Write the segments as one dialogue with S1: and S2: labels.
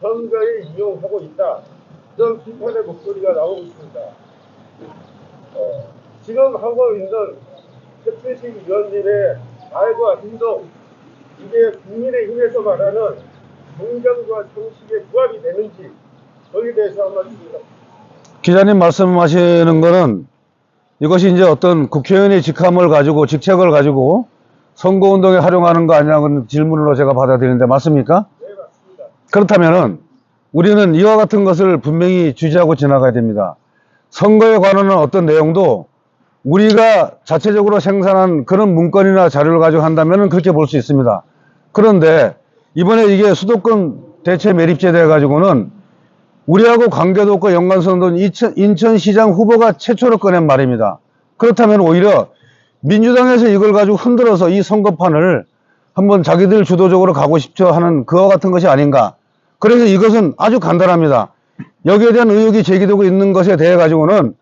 S1: 선거에 이용하고 있다. 이런 비판의 목소리가 나오고 있습니다. 지금 하고 있는 최춘식 위원님의 말과 행동, 이게 국민의힘에서 말하는 공정과 정식에 부합이 되는지 거기에 대해서 한번 줍니다.
S2: 기자님 말씀하시는 거는 이것이 이제 어떤 국회의원의 직함을 가지고 직책을 가지고 선거운동에 활용하는 거 아니냐는 질문으로 제가 받아들이는데 맞습니까?
S1: 네, 맞습니다.
S2: 그렇다면은 우리는 이와 같은 것을 분명히 주지하고 지나가야 됩니다. 선거에 관한 어떤 내용도 우리가 자체적으로 생산한 그런 문건이나 자료를 가지고 한다면 그렇게 볼 수 있습니다. 그런데 이번에 이게 수도권 대체 매립제 돼 가지고는 우리하고 관계도 없고 연관성도 없는 인천시장 후보가 최초로 꺼낸 말입니다. 그렇다면 오히려 민주당에서 이걸 가지고 흔들어서 이 선거판을 한번 자기들 주도적으로 가고 싶죠 하는 그와 같은 것이 아닌가. 그래서 이것은 아주 간단합니다. 여기에 대한 의혹이 제기되고 있는 것에 대해 가지고는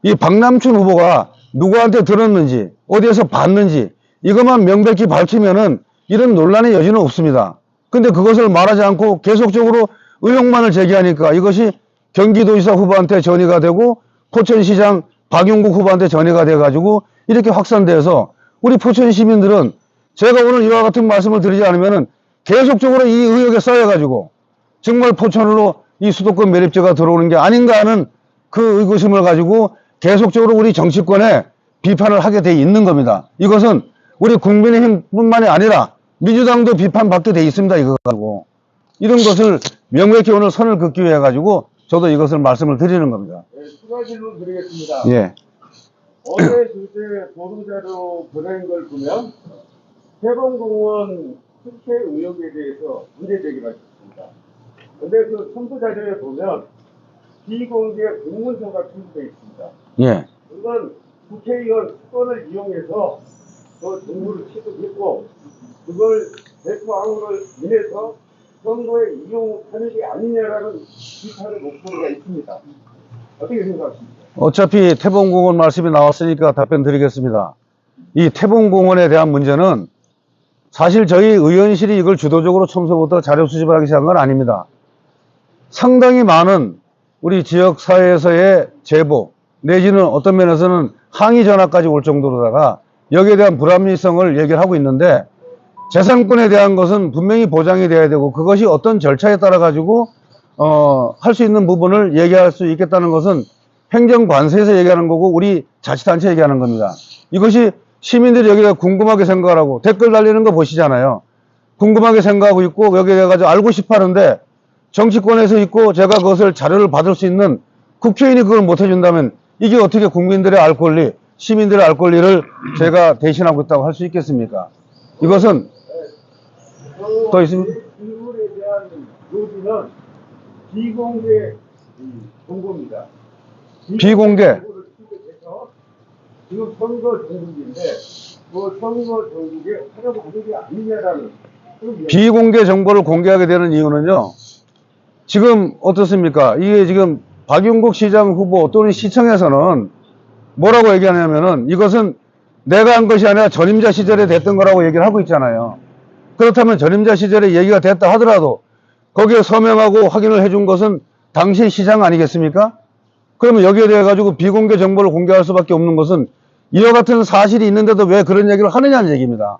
S2: 이 박남춘 후보가 누구한테 들었는지 어디에서 봤는지 이것만 명백히 밝히면은 이런 논란의 여지는 없습니다. 근데 그것을 말하지 않고 계속적으로 의혹만을 제기하니까 이것이 경기도지사 후보한테 전이가 되고 포천시장 박용국 후보한테 전이가 돼 가지고 이렇게 확산돼서 우리 포천 시민들은 제가 오늘 이와 같은 말씀을 드리지 않으면은 계속적으로 이 의혹에 쌓여 가지고 정말 포천으로 이 수도권 매립제가 들어오는 게 아닌가 하는 그 의구심을 가지고 계속적으로 우리 정치권에 비판을 하게 돼 있는 겁니다. 이것은 우리 국민의힘뿐만이 아니라 민주당도 비판받게 돼 있습니다. 이거 가지고 이런 것을 명백히 오늘 선을 긋기 위해 가지고 저도 이것을 말씀을 드리는 겁니다.
S1: 네, 추가 질문 드리겠습니다.
S2: 예.
S1: 어제 그때 보도자료 보낸 걸 보면 태봉공원 특혜 의혹에 대해서 문제 제기가 있습니다. 그런데 그 첨부 자료에 보면 비공개 공문서가 첨부되어 있습니다.
S2: 예.
S1: 그건 국회의원 수건을 이용해서 그 정보를 취득했고 그걸 대포항으로 인해서 선거에 이용하는 게 아니냐라는 비판의 목소리가 있습니다. 어떻게 생각하십니까?
S2: 어차피 태봉공원 말씀이 나왔으니까 답변 드리겠습니다. 이 태봉공원에 대한 문제는 사실 저희 의원실이 이걸 주도적으로 처음부터 자료 수집을 하기 시작한 건 아닙니다. 상당히 많은 우리 지역사회에서의 제보 내지는 어떤 면에서는 항의 전화까지 올 정도로다가 여기에 대한 불합리성을 얘기를 하고 있는데 재산권에 대한 것은 분명히 보장이 돼야 되고 그것이 어떤 절차에 따라 가지고 할 수 있는 부분을 얘기할 수 있겠다는 것은 행정관세에서 얘기하는 거고 우리 자치단체 얘기하는 겁니다. 이것이 시민들이 여기다 궁금하게 생각하고 댓글 달리는 거 보시잖아요. 궁금하게 생각하고 있고 여기에 대해 가지고 알고 싶어 하는데 정치권에서 있고 제가 그것을 자료를 받을 수 있는 국회의원이 그걸 못 해준다면 이게 어떻게 국민들의 알 권리, 시민들의 알 권리를 제가 대신하고 있다고 할 수 있겠습니까? 이것은 더 있습니까?
S1: 질문에 대한 요지는 비공개 정보입니다.
S2: 비공개.
S1: 정보를 취득해서 지금 선거 정국인데 그 선거 정국에 활용하는 게 아니냐라는
S2: 비공개 정보를 공개하게 되는 이유는요. 지금 어떻습니까? 이게 지금 박용국 시장 후보 또는 시청에서는 뭐라고 얘기하냐면은 이것은 내가 한 것이 아니라 전임자 시절에 됐던 거라고 얘기를 하고 있잖아요. 그렇다면 전임자 시절에 얘기가 됐다 하더라도 거기에 서명하고 확인을 해준 것은 당시 시장 아니겠습니까? 그러면 여기에 대해 가지고 비공개 정보를 공개할 수밖에 없는 것은 이와 같은 사실이 있는데도 왜 그런 얘기를 하느냐는 얘기입니다.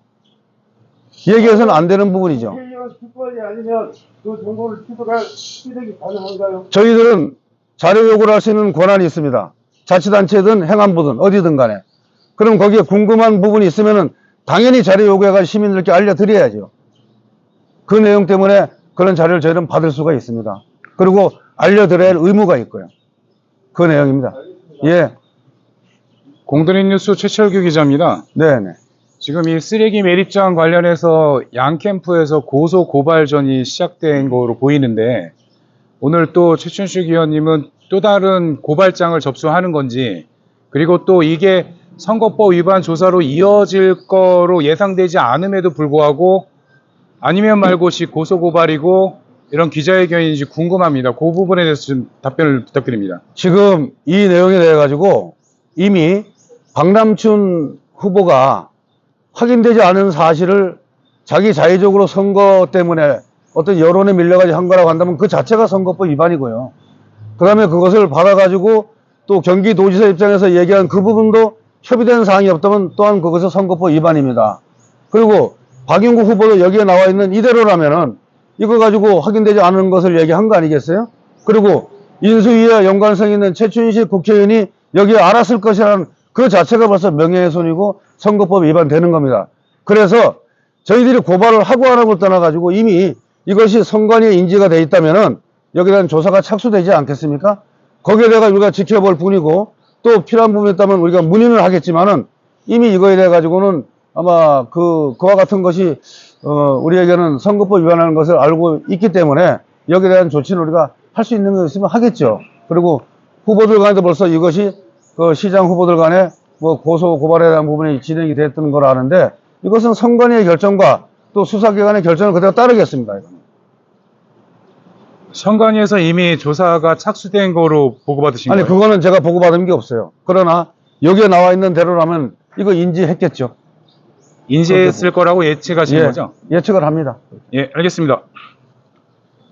S2: 얘기해서는 안 되는 부분이죠.
S1: 국회의원 수건이 아니면 그 정보를 취득이 가능한가요?
S2: 저희들은 자료 요구를 할 수 있는 권한이 있습니다. 자치단체든 행안부든 어디든 간에. 그럼 거기에 궁금한 부분이 있으면은 당연히 자료 요구해가지고 시민들께 알려드려야죠. 그 내용 때문에 그런 자료를 저희는 받을 수가 있습니다. 그리고 알려드려야 할 의무가 있고요. 그 내용입니다. 예.
S3: 공들인 뉴스 최철규 기자입니다.
S2: 네네.
S3: 지금 이 쓰레기 매립장 관련해서 양 캠프에서 고소 고발전이 시작된 거로 보이는데 오늘 또 최춘식 의원님은 또 다른 고발장을 접수하는 건지 그리고 또 이게 선거법 위반 조사로 이어질 거로 예상되지 않음에도 불구하고 아니면 말고시 고소 고발이고 이런 기자회견인지 궁금합니다. 그 부분에 대해서 좀 답변을 부탁드립니다.
S2: 지금 이 내용에 대해 가지고 이미 박남춘 후보가 확인되지 않은 사실을 자기 자의적으로 선거 때문에 어떤 여론에 밀려가지고 한 거라고 한다면 그 자체가 선거법 위반이고요. 그 다음에 그것을 받아가지고 또 경기도지사 입장에서 얘기한 그 부분도 협의된 사항이 없다면 또한 그것은 선거법 위반입니다. 그리고 박용구 후보도 여기에 나와 있는 이대로라면은 이거 가지고 확인되지 않은 것을 얘기한 거 아니겠어요? 그리고 인수위와 연관성 있는 최춘식 국회의원이 여기에 알았을 것이라는 그 자체가 벌써 명예훼손이고 선거법 위반되는 겁니다. 그래서 저희들이 고발을 하고 안 하고를 떠나가지고 이미 이것이 선관위에 인지가 돼 있다면은 여기에 대한 조사가 착수되지 않겠습니까? 거기에 대해 우리가 지켜볼 뿐이고 또 필요한 부분이 있다면 우리가 문의를 하겠지만은 이미 이거에 대해 가지고는 아마 그와 같은 것이 우리에게는 선거법 위반하는 것을 알고 있기 때문에 여기에 대한 조치를 우리가 할 수 있는 거 있으면 하겠죠. 그리고 후보들 간에도 벌써 이것이 그 시장 후보들 간에 뭐 고소 고발에 대한 부분이 진행이 됐던 걸 아는데 이것은 선관위의 결정과 또 수사기관의 결정을 그대로 따르겠습니다. 이거는.
S3: 선관위에서 이미 조사가 착수된 거로 보고받으신
S2: 아니
S3: 거예요?
S2: 그거는 제가 보고받은 게 없어요. 그러나 여기에 나와 있는 대로라면 이거 인지했겠죠.
S3: 인지했을 거라고 예측하시는
S2: 예,
S3: 거죠?
S2: 예측을 합니다.
S3: 예, 알겠습니다.